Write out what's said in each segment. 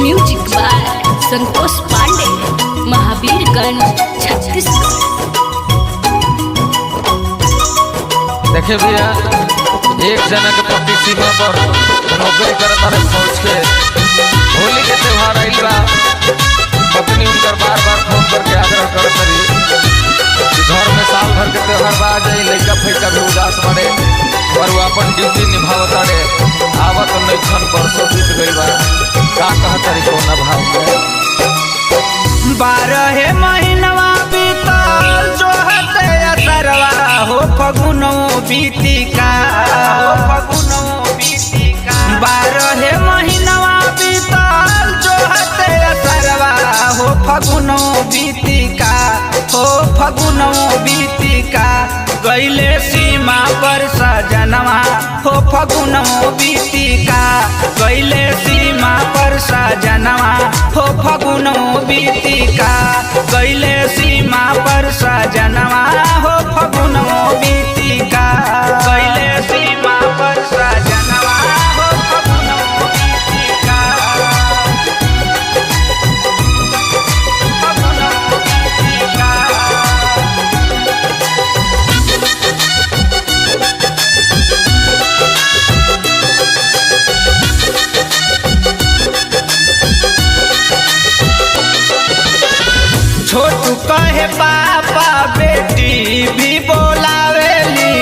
Music by Santosh Pandey, Mahavirganj, Chhattisgarh. देखे भैया, एक जना के पति सीमा पर नौकरी करता रहे फौज के। होली के त्योहार आइल बा, पत्नी उनकर बार बार फोन करके आग्रह करत रही कि घर में साल भर के त्योहार बा जाई, लइका फैका भी उदास बड़े और वो अपन ड्यूटी निभावत रे। आवत नहीं क्षण बरसों बीत गई बा, का कहत रही कोना भाव में 12 महीनवा बीतल जोहते असरवा हो फगुनो बीतिका, हो फगुनो बीतिका। 12 महीनवा बीतल जोहते असरवा हो फगुनो बीतिका, हो फगुनो बीतिका। गईले सीमा पर सजनवा हो फगुनो बीतिका, गईले सीमा पर सजनवा हो फगुनो बीतिका, गईले सीमा पर सजनवा हो फगुनो बीतिका, गईले सीमा पर सजनवा हो फगुनो बीतिका, फगुनो बीतिका। छोटू कहे पापा बेटी भी बोलावेली,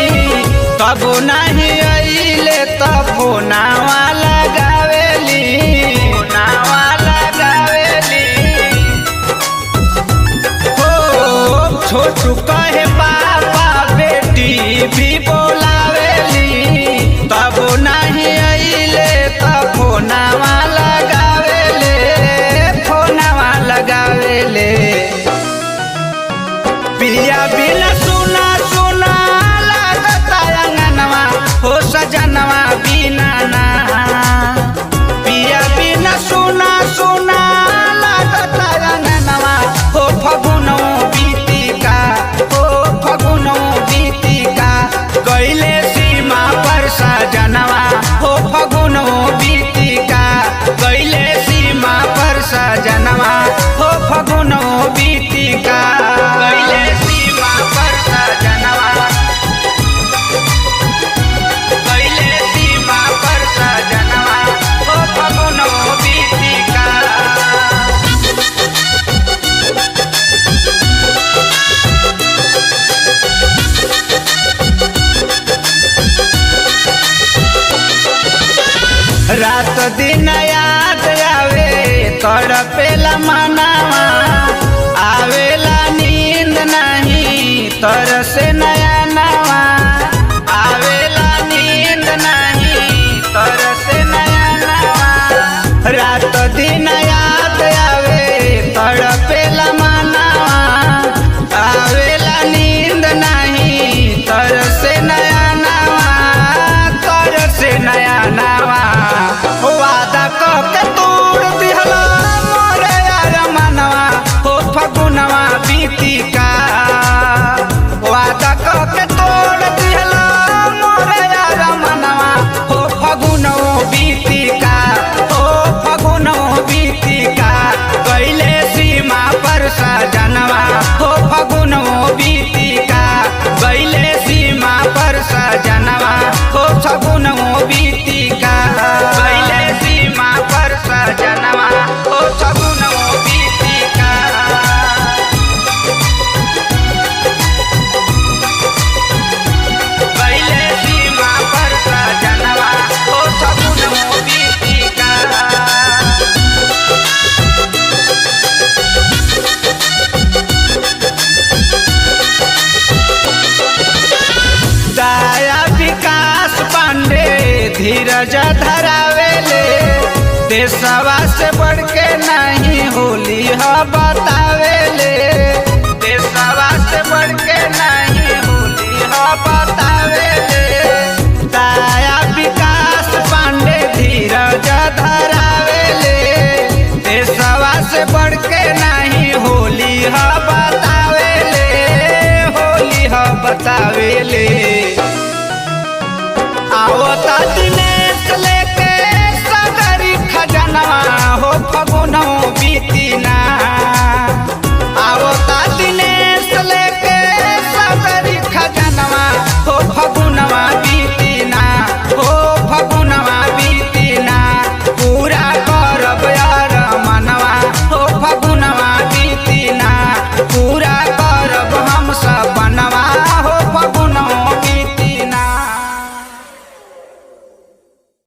तब नहीं अइले तब नावा लगावेली, नावा लगावेली। हो छोटू कहे पापा बेटी भी बोलावेली, तब नहीं अइले तब नावा लगावेले, फोनवा लगावेले। पिया बिन सुना सुना लागता अंगनवा हो सजनवा बिना ना, पिया बिन सुना सुना लागता अंगनवा हो फगुनो बीतिका, हो फगुनो बीतिका। गईले सीमा पर सजनवा हो फगुनो बीतिका, गईले सीमा पर सजनवा हो फगुनो बीतिका, गईले सीमा पर सजनवा, गईले सीमा पर सजनवा हो फगुनो बीतिका। रात दिन याद आवे तड़पेला मनावा, आवेला नींद नहीं तरसे नया नवा, आवेला नींद नहीं तरसे नया नवा। रात दिन याद आवे तड़पेला मनावा, आवेला नींद नहीं तरसे नया नवा, तरसे नया नवा। वादा के तोड़ दिहला मोरे यार मनवा हो फगुनवा बीतिका, वादा के तोड़ दिहला मोरे यार मनवा हो फगुनो बीतिका, हो फगुनो बीतिका। गईले सीमा पर सजनवा हो फगुनो बीतिका, गईले सीमा पर सजनवा हो फगुनो बीतिका, गईले सीमा पर सजनवा हो फगुनो बीतिका। गईले सीमा पर सजनवा हो फगुनो बीतिका। दया विकास पांडे धीरज धरावेले, देशवा से बढ़ के नहीं होली ह बतावेले, देशवा से बढ़ के नहीं होली ह बतावेले।